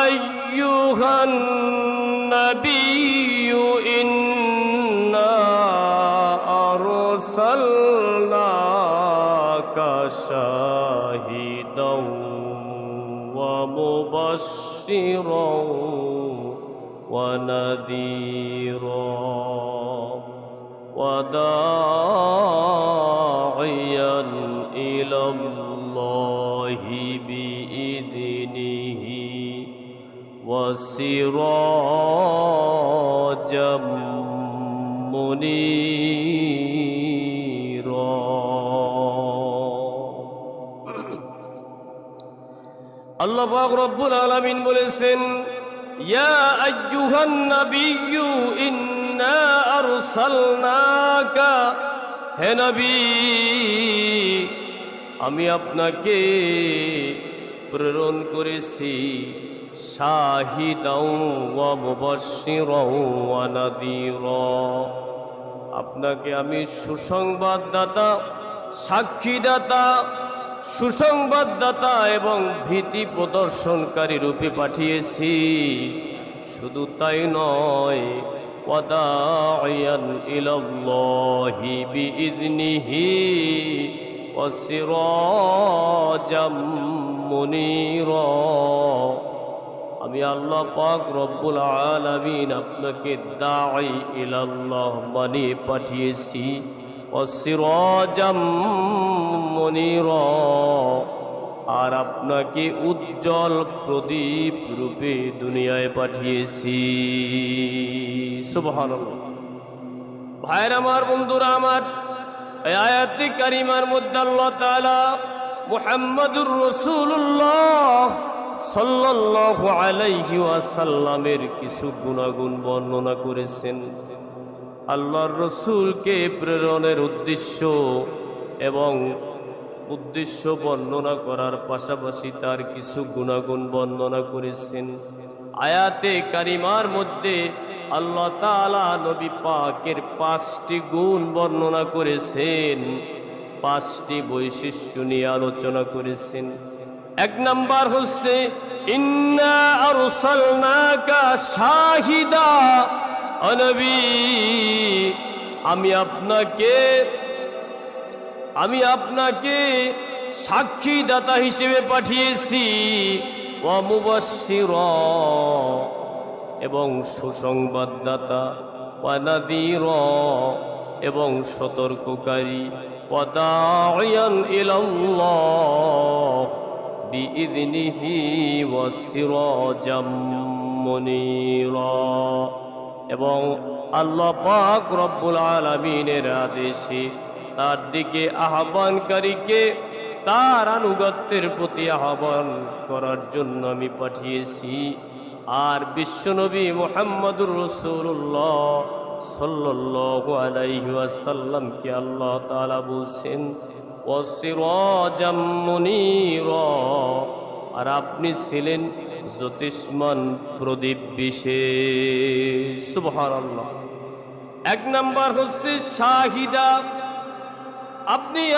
أيها النبي إنا أرسلناك شاهدا ومبشرا ونذيرا وداعيا إلى الله بإذنه وسراجا منيرا আল্লাহ পাক রব্বুল আলামিন বলেছেন ইয়া আইয়ুহান নাবিয়্যু ইন্না আরসালনাকা, হে নবী আমি আপনাকে প্রেরণ করেছি শাহিদাও ওয়া মুবাশশিরাও ওয়া নাযীরা, আপনাকে আমি সুসংবাদদাতা, সাক্ষীদাতা, সুসংবাদদাতা এবং ভীতি প্রদর্শনকারী রূপে পাঠিয়েছি। শুধু তাই নয়, ওয়াদাইয়ান ইলাল্লাহি বিইذনিহি ওয়াসিরাজাম মুনীরা, আমি আল্লাহ পাক রব্বুল আলামিন আপনাকে দাঈ ইলাল্লাহ বানিয়ে পাঠিয়েছি, ওয়াসিরাজাম মুনীরা, আর আপনাকে উজ্জ্বল প্রদীপ রূপে দুনিয়ায় পাঠিয়েছি। সুবহানাল্লাহ। ভাইরা আমার, বন্ধুরা আমার, এই আয়াতে কারিমার মধ্যে আল্লাহ তাআলা মুহাম্মাদুর রাসূলুল্লাহ সাল্লাল্লাহু আলাইহি ওয়াসাল্লামের কিছু গুণাগুণ বর্ণনা করেছেন। আল্লাহর রাসূলকে প্রেরণের উদ্দেশ্য বর্ণনা করার পাশাপাশি তার কিছু গুণাগুণ বর্ণনা করেছেন। আয়াতে কারিমার মধ্যে আল্লাহ তাআলা নবী পাকের 5টি গুণ বর্ণনা করেছেন, 5টি বৈশিষ্ট্য নিয়ে আলোচনা করেছেন। 1 নাম্বার হচ্ছে ইন্না আরসালনাকা শাহিদা, ও নবী আমি আপনাকে সাক্ষীদাতা হিসেবে পাঠিয়েছি, ওয়া মুবাশশিরা এবং সুসংবাদদাতা, ওয়া নাযীরা এবং সতর্ককারী, ওয়া দাঈয়ান ইলাল্লাহ বিইذনিহি ওয়া সিরাজাম মুনীরা, এবং আল্লাহ পাক রব্বুল আলামিনের আদেশে তার দিকে আহ্বানকারীকে তার আনুগত্যের প্রতি আহ্বান করার জন্য আমি পাঠিয়েছি। আর বিশ্বনবী মুহাম্মদুর রাসূলুল্লাহ সাল্লাল্লাহু আলাইহি ওয়াসাল্লামকে আল্লাহ তাআলা বলছেন ওয়াসিরাজাম মুনীরা, আর আপনি ছিলেন জ্যোতিষ্মান প্রদীপ বিশেষ। সুবহানাল্লাহ। 1 নাম্বার হচ্ছে শাহিদা,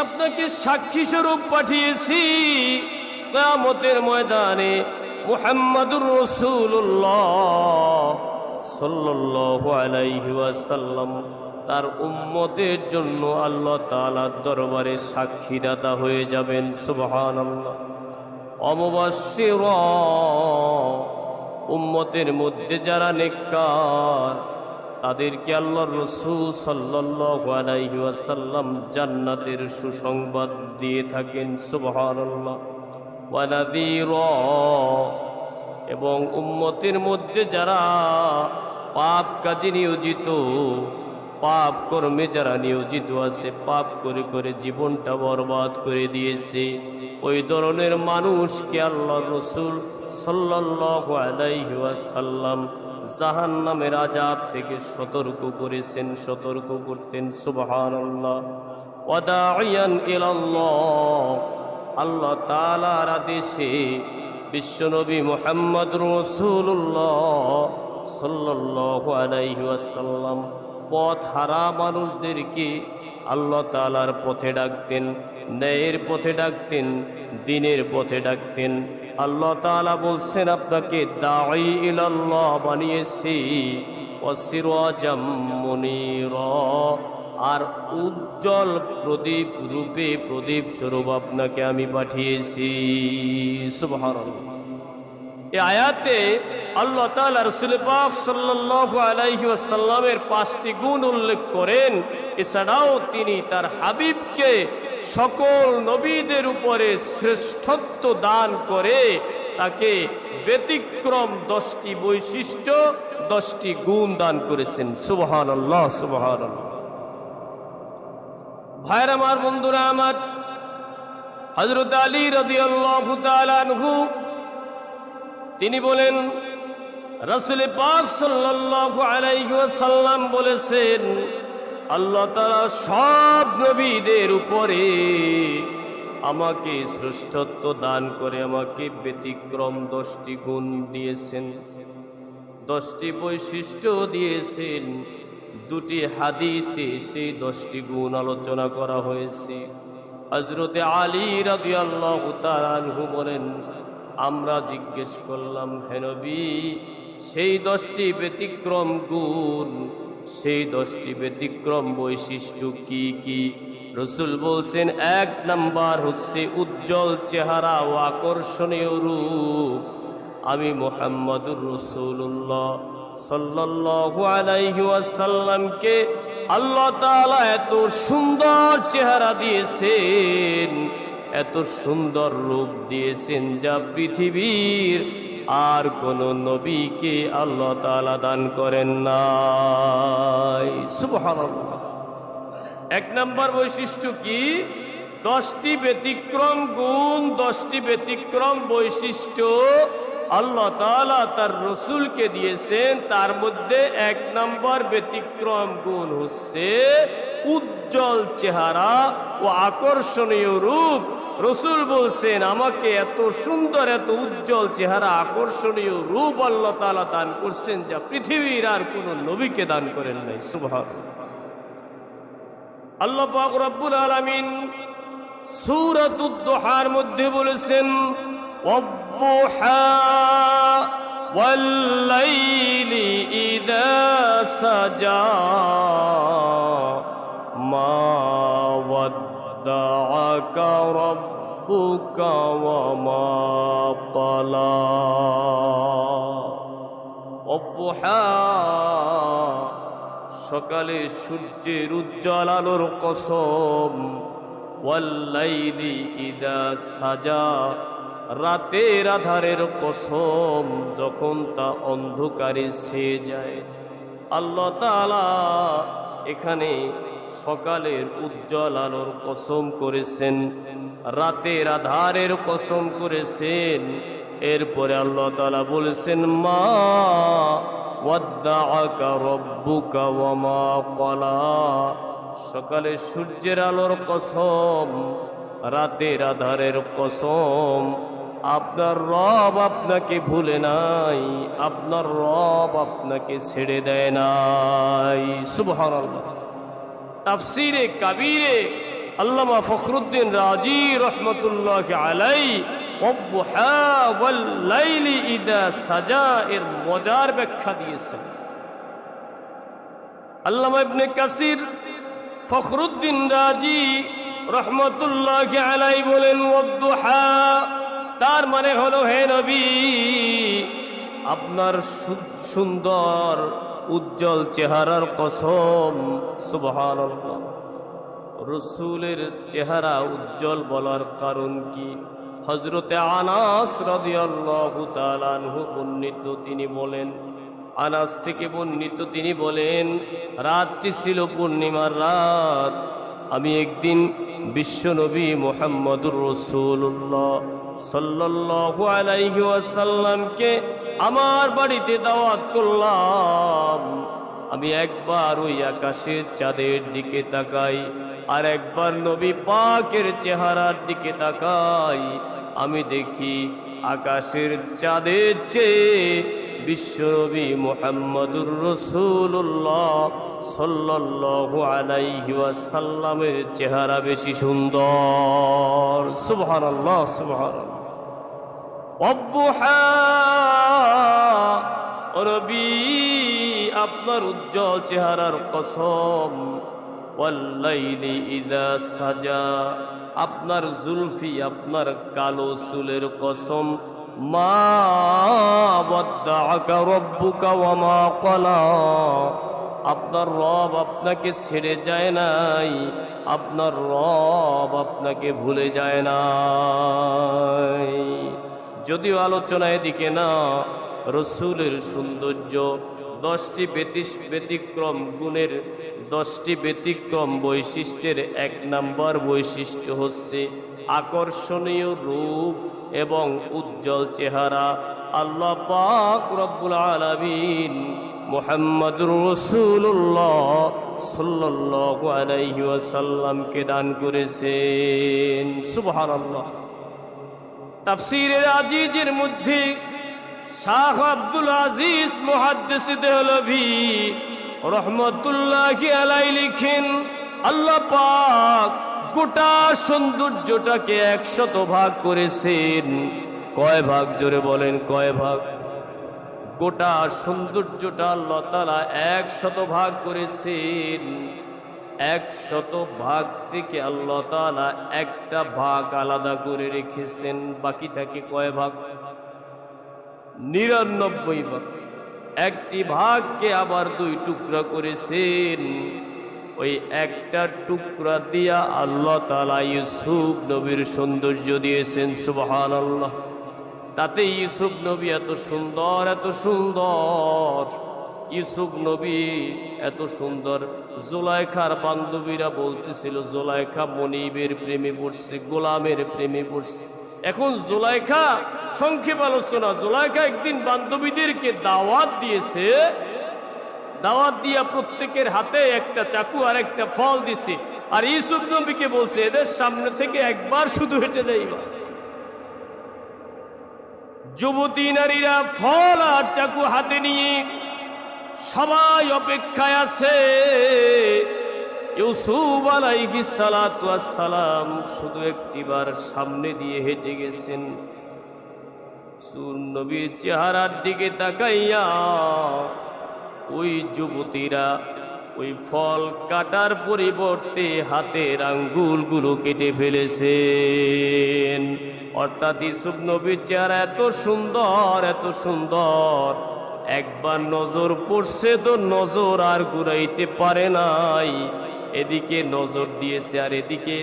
আপনাকে সাক্ষী স্বরূপ পাঠিয়েছি। কিয়ামতের ময়দানে মুহাম্মাদুর রাসূলুল্লাহ সাল্লাল্লাহু আলাইহি ওয়াসাল্লাম তার উম্মতের জন্য আল্লাহ তাআলার দরবারে সাক্ষীদাতা হয়ে যাবেন। সুবহানাল্লাহ। অমুবাশশিরা, উম্মতের মধ্যে যারা নেককার তাদেরকে আল্লাহর রাসূল সাল্লাল্লাহু আলাইহি ওয়াসাল্লাম জান্নাতের সুসংবাদ দিয়ে থাকেন। সুবহানাল্লাহ। ওয়া নাযীরা, এবং উম্মতের মধ্যে যারা পাপ কাজে নিয়োজিত, পাপ কর্মে যারা নিয়োজিত আছে, পাপ করে করে জীবনটা বরবাদ করে দিয়েছে, ওই ধরনের মানুষকে আল্লাহর রাসূল সাল্লাল্লাহু আলাইহি ওয়াসাল্লাম জাহান্নামের আযাব থেকে সতর্ক করতেন। সুবহানাল্লাহ। ওয়া দাঈয়ান ইলাল্লাহ, আল্লাহ তাআলার আদেশে বিশ্বনবী মুহাম্মদুর রাসূলুল্লাহ সাল্লাল্লাহু আলাইহি ওয়াসাল্লাম পথ হারা মানুষদেরকে আল্লাহ তাআলার পথে ডাকতেন, ন্যায়ের পথে ডাকতেন, দ্বীনের পথে ডাকতেন। আল্লাহ তাআলা বলছেন আপনাকে দাঈ ইলাল্লাহ বানিয়েছি ওয়াসিরাজাম মুনীরা, আর উজ্জ্বল প্রদীপ রূপে প্রদীপ স্বরূপ আপনাকে আমি পাঠিয়েছি। সুবহানাল্লাহ। এই আয়াতে আল্লাহ তাআলা রাসূল পাক সাল্লাল্লাহু আলাইহি ওয়াসাল্লামের 5টি গুণ উল্লেখ করেন। এছাড়াও তিনি তার হাবিবকে সকল নবীদের উপরে শ্রেষ্ঠত্ব দান করে তাকে ব্যতিক্রম 10টি বৈশিষ্ট্য 10টি গুণ দান করেছেন। সুবহানাল্লাহ, সুবহানাল্লাহ। ভাইরা আমার, বন্ধুরা আমার, হযরত আলী রাদিয়াল্লাহু তাআলা আনহু তিনি বলেন, রাসূল পাক সাল্লাল্লাহু আলাইহি ওয়াসাল্লাম বলেছেন, আল্লাহ তাআলা সব নবীদের উপরে আমাকে শ্রেষ্ঠত্ব দান করে আমাকে ব্যতিক্রম 10টি গুণ দিয়েছেন, 10টি বৈশিষ্ট্য দিয়েছেন। 2টি হাদিসে সেই 10টি গুণ আলোচনা করা হয়েছে। হযরত আলী রাদিয়াল্লাহু তাআলা আনহু বলেন, আমরা জিজ্ঞেস করলাম, হে নবী, সেই 10টি ব্যতিক্রম গুণ, সেই 10টি ব্যতিক্রম বৈশিষ্ট্য কি কি? রাসূল বলছেন, 1 নাম্বার হচ্ছে উজ্জ্বল চেহারা ও আকর্ষণীয় রূপ। আমি মুহাম্মদুর রাসূলুল্লাহ সাল্লাল্লাহু আলাইহি ওয়াসাল্লামকে আল্লাহ তাআলা এত সুন্দর চেহারা দিয়েছেন, এত সুন্দর রূপ দিয়েছেন, যা পৃথিবীর আর কোন নবীকে আল্লাহ তাআলা দান করেন নাই। সুবহানাল্লাহ। 1 নাম্বার বৈশিষ্ট্য কি? 10টি ব্যতিক্রম গুণ, 10টি ব্যতিক্রম বৈশিষ্ট্য আল্লাহ তাআলা তার রাসূলকে দিয়েছেন। তার মধ্যে 1 নাম্বার ব্যতিক্রম গুণ হচ্ছে উজ্জ্বল চেহারা ও আকর্ষণীয় রূপ। রাসূল বলছেন, আমাকে এত সুন্দর, এত উজ্জ্বল চেহারা, আকর্ষণীয় রূপ আল্লাহ তাআলা দান করছেন, যা পৃথিবীর আর কোন নবীকে দান করেন নাই। সুবহানাল্লাহ। আল্লাহ পাক রব্বুল আলামিন সূরাতুদ দুহার মধ্যে বলেছেন, ওয়াদ-দুহা ওয়াল-লাইলি ইযা সাজা মা ওয়াদ্দাআকা রাব্বুকা ওয়া মা ক্বালা। ওয়াদ-দুহা, সকালে সূর্যের উজ্জ্বল আলোর কসম। ওয়াল-লাইলি ইযা সাজা, রাতের আধারের কসম, যখন তা অন্ধকারে ছেয়ে যায়। আল্লাহ তাআলা এখানে সকালের উজ্জ্বল আলোর কসম করেছেন, রাতের আধারের কসম করেছেন। এরপরে আল্লাহ তাআলা বলেছেন, মা ওয়াদ্দাআকা রাব্বুকা ওয়া মা ক্বালা, সকালে সূর্যের আলোর কসম, রাতের আধারের কসম, আপনার রব আপনাকে ভুলে নাই, আপনার রব আপনাকে ছেড়ে দেয় নাই। সুবহানাল্লাহ। তাফসীরে কাবীরে আল্লামা ফখরুদ্দিন রাজি রহমতুল্লাহি আলাইহি ওয়াদ-দুহা ওয়াল-লাইলি ইযা সাজা এর মজার ব্যাখ্যা দিয়েছেন। আল্লামা ইবনে কাসির ফখরুদ্দিন রাজি রহমতুল্লাহি আলাইহি বলেন, ওয়াদ-দুহা তার মানে হলো, হে নবী, আপনার সুন্দর উজ্জ্বল চেহারার কসম। সুবহানাল্লাহ। রাসূলের চেহারা উজ্জ্বল বলার কারণ কি? হযরতে আনাস রাদিয়াল্লাহু তাআলা আনহু বর্ণিত, তিনি বলেন, আনাস থেকে বর্ণিত, তিনি বলেন, রাতটি ছিল পূর্ণিমার রাত। আমি একদিন বিশ্বনবী মুহাম্মদুর রাসূলুল্লাহ সাল্লাল্লাহু আলাইহি ওয়াসাল্লামকে আমার বাড়িতে দাওয়াত করলাম। আমি একবার ওই আকাশের চাঁদের দিকে তাকাই, আর একবার নবী পাকের চেহারার দিকে তাকাই। আমি দেখি আকাশের চাঁদের চেয়ে বিশ্বনবী মুহাম্মদুর রাসূলুল্লাহ সাল্লাল্লাহু আলাইহি ওয়াসাল্লামের চেহারা বেশি সুন্দর। সুবহানাল্লাহ, সুবহানাল্লাহ। ওয়াদ-দুহা, ও নবী আপনার উজ্জ্বল চেহারার কসম, ওয়াল-লাইলি ইযা সাজা, আপনার জুলফি, আপনার কালো চুলের কসম, মা ওয়াদ্দাআকা রাব্বুকা ওয়া মা ক্বালা, আপনার রব আপনাকে ছেড়ে যায় নাই, আপনার রব আপনাকে ভুলে যায় নাই। যদিও আলোচনা এদিকে না, রসূলের সৌন্দর্য 10টি ব্যতিক্রম গুণের, 10টি ব্যতিক্রম বৈশিষ্ট্যের 1 নম্বর বৈশিষ্ট্য হচ্ছে আকর্ষণীয় রূপ এবং উজ্জ্বল চেহারা। আল্লাহ পাক রব্বুল আলামিন মুহাম্মদুর রাসূলুল্লাহ সাল্লাল্লাহু আলাইহি ওয়াসাল্লামকে দান করেছেন। সুবহানাল্লাহ। তাফসীরে আজিজের মধ্যে শাহ আব্দুল আজিজ মুহাদ্দিস দেহলভী রহমতুল্লাহি আলাইহি লিখেন, আল্লাহ পাক গোটা সৌন্দর্যটাকে 100 ভাগ করেছেন। কয় ভাগ? জোরে বলেন, কয় ভাগ? গোটা সৌন্দর্যটা আল্লাহ তাআলা 100 ভাগ করেছেন। 100 ভাগ থেকে আল্লাহ তাআলা একটা ভাগ আলাদা করে রেখেছেন। বাকি থাকে কয় ভাগ? 99 ভাগ। একটি ভাগকে আবার 2 টুকরা করেছেন। ওই একটা টুকরা দিয়া আল্লাহ তাআলা ইউসুফ নবীর সৌন্দর্য দিয়েছেন। সুবহানাল্লাহ। তাতে ইউসুফ নবী এত সুন্দর, এত সুন্দর, ইউসুফ নবী এত সুন্দর, জুলাইখার বান্ধবীরা বলতেছিল জুলাইখা মনিবের প্রেমে পড়ছে, গোলামের প্রেমে পড়ছে। এখন জুলাইখা, সংক্ষেপ আলোচনা, জুলাইখা একদিন বান্ধবীদেরকে দাওয়াত দিয়েছে। দাওয়াত দিয়া প্রত্যেকের হাতে একটা চাকু আর একটা ফল দিছে, আর ইউসুফ নবীকে বলছে এদের সামনে থেকে একবার শুধু হেঁটে যাইবা। যুবতী নারীরা ফল আর চাকু হাতে নিয়ে সবাই অপেক্ষায় আছে। ইউসুফ আলাইহিস সালাতু ওয়াস সালাম শুধু একটিবার সামনে দিয়ে হেঁটে গেছেন। নবীর চেহারার দিকে তাকাইয়া ওই যুবতীরা ওই ফল কাটার পরিবর্তে হাতের আঙ্গুলগুলো কেটে ফেলেছেন। অর্থাৎ ইউসুফ নবীর চেহারা এত সুন্দর, এত সুন্দর, একবার নজর পড়ছে তো নজর আর ঘুরাইতে পারে নাই। এদিকে নজর দিয়েছে আর এদিকে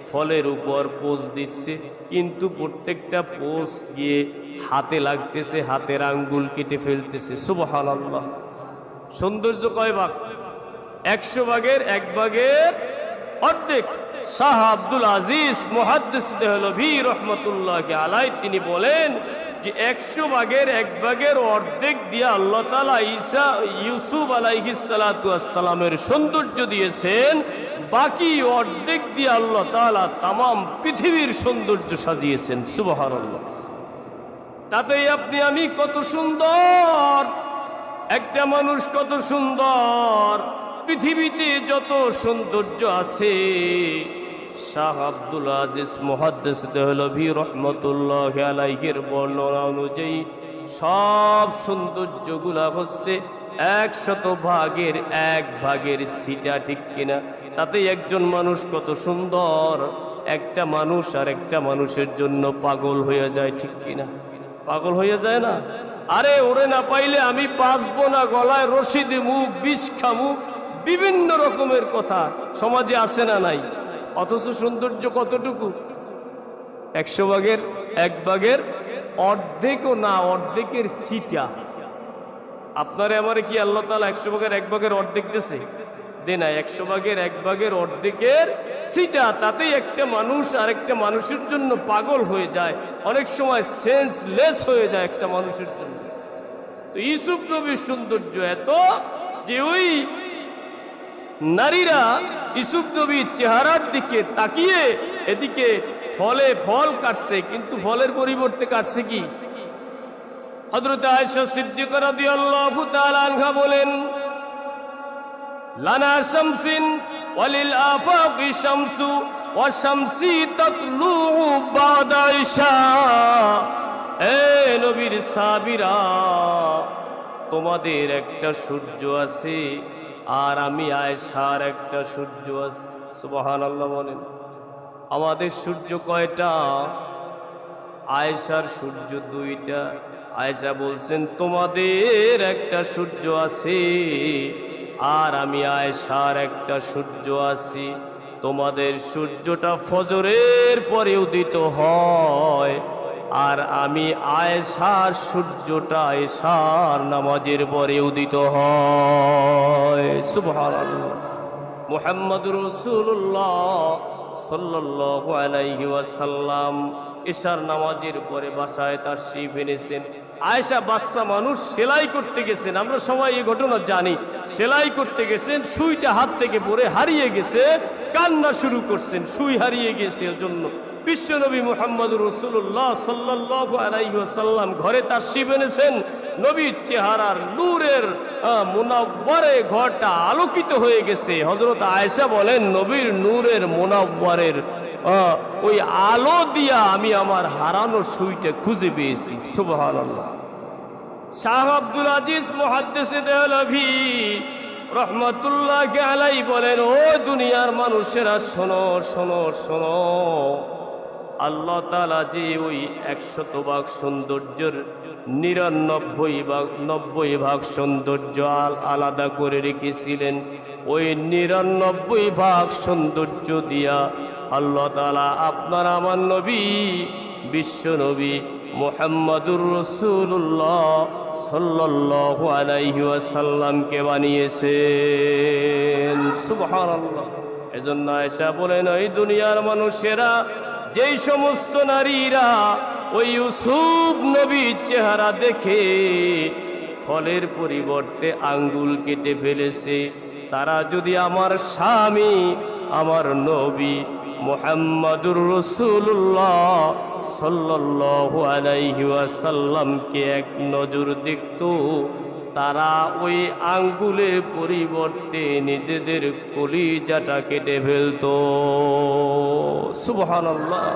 ফলের উপর পোজ দিচ্ছে, কিন্তু প্রত্যেকটা পোজ গিয়ে হাতে লাগতেছে, হাতের আঙ্গুল কেটে ফেলতেছে। সুবহানাল্লাহ। সৌন্দর্য কয় ভাগ? 100 ভাগের 1 ভাগের অর্ধেক। শাহ আব্দুল আজিজ মুহাদ্দিস দেহলভী রহমতুল্লাহি আলাইহি তিনি বলেন যে 100 ভাগের 1 ভাগের অর্ধেক দিয়ে আল্লাহ তাআলা ইউসুফ আলাইহিস সালাতু ওয়াস সালামের সৌন্দর্য দিয়েছেন, বাকি অর্ধেক দিয়ে আল্লাহ তাআলা তামাম পৃথিবীর সৌন্দর্য সাজিয়েছেন। সুবহানাল্লাহ। তাতেই আপনি আমি কত সুন্দর, একটা মানুষ কত সুন্দর, পৃথিবীতে যত সৌন্দর্য আছে শাহ আব্দুল আজিজ মুহাদ্দিস দেহলভী রহমতুল্লাহি আলাইহির বর্ণনা অনুযায়ী সব সৌন্দর্যগুলা হচ্ছে 100 ভাগের 1 ভাগের সিটা, ঠিক কিনা? তাতে একজন মানুষ কত সুন্দর, একটা মানুষ আর একটা মানুষের জন্য পাগল হয়ে যায়, ঠিক কিনা? পাগল হয়ে যায় না? আরে ওরে না পাইলে আমি বাঁচবো না, গলায় রশি দিমু, বিষ খামু, বিভিন্ন রকমের কথা সমাজে আছে না নাই? অথচ সৌন্দর্য কতটুকু? 100 ভাগের 1 ভাগের অর্ধেকও না, অর্ধেকের সিটা। আপনারে আমারে কি আল্লাহ তাআলা 100 ভাগের 1 ভাগের অর্ধেক দিয়েছে? দে না। 100 ভাগের 1 ভাগের অর্ধেকের সিটা, তাতেই একটা মানুষ আর একটা মানুষের জন্য পাগল হয়ে যায়, অনেক সময় সেন্সলেস হয়ে যায় একটা মানুষের জন্য। তো ইউসুফ নবীর সৌন্দর্য এত যে ওই নারীরা ইউসুফ নবীর চেহারার দিকে তাকিয়ে এদিকে ফল কাটছে, কিন্তু ফলের পরিবর্তে কাটছে কি? হযরত আয়েশা সিদ্দিকা রাদিয়াল্লাহু তাআলা আনহা বলেন, লানা শামসিন ওয়ালিল আফাকি শামসু ওয়া শামসি তাতলু বাদা ইশা। এ নবীর সাহাবীরা, তোমাদের একটা সূর্য আছে আর আমি আয়েশার একটা সূর্য আছে। সুবহানাল্লাহ বলেন। আমাদের সূর্য কয়টা? আয়েশার সূর্য দুইটা। আয়েশা বলছেন তোমাদের একটা সূর্য আছে আর আমি আয়েশার একটা সূর্য আছি। তোমাদের সূর্যটা ফজরের পরে উদিত হয় আর আমি আয়েশার সূর্যটা এশার নামাজের পরে উদিত হয়। সুবহানাল্লাহ। মুহাম্মদুর রাসূলুল্লাহ সাল্লাল্লাহু আলাইহি ওয়াসাল্লাম এশার নামাজের পরে বাসায় তাশরীফ এনেছেন। আয়েশা বাচ্চা মানুষ, সেলাই করতে গেছেন, আমরা সবাই এই ঘটনা জানি। সেলাই করতে গেছেন, সুইটা হাত থেকে পড়ে হারিয়ে গেছে, কান্না শুরু করছেন, সুই হারিয়ে গেছে। এর জন্য বিশ্বনবী মুহাম্মদুর রাসূলুল্লাহ সাল্লাল্লাহু আলাইহি ওয়াসাল্লাম ঘরে তাশরীফ এনেছেন। নবীর চেহারার নূরের মুনাওয়ারে ঘরটা আলোকিত হয়ে গেছে। হযরত আয়েশা বলেন, নবীর নূরের মুনাওয়ারের ওই আলো দিয়া আমি আমার হারানো সুইটা খুঁজে পেয়েছি। সুবহানাল্লাহ। শাহ আব্দুল আজিজ মুহাদ্দিসে দেহলভী রহমাতুল্লাহি আলাইহি বলেন, ও দুনিয়ার মানুষেরা শোনো শোনো শোনো, আল্লাহ তাআলা যে ওই 100 ভাগ সৌন্দর্যের 99 ভাগ সৌন্দর্য আলাদা করে রেখেছিলেন, ওই 99 ভাগ সৌন্দর্য দিয়া আল্লাহ তাআলা আপনার আমার নবী বিশ্ব নবী মুহাম্মদুর রাসূলুল্লাহ সাল্লাল্লাহু আলাইহি ওয়াসাল্লামকে বানিয়েছেন। সুবহানাল্লাহ। এজন্য আয়েশা বলেন, ওই দুনিয়ার মানুষেরা, যেই সমস্ত নারীরা ওই ইউসুফ নবীর চেহারা দেখে ফলের পরিবর্তে আঙ্গুল কেটে ফেলেছে, তারা যদি আমার স্বামী আমার নবী মুহাম্মদুর রাসূলুল্লাহ সাল্লাল্লাহু আলাইহি ওয়াসাল্লামকে এক নজর দেখত, তারা ওই আঙ্গুলের পরিবর্তে নিজেদের কলিজাটা কেটে ফেলতো। সুবহানাল্লাহ।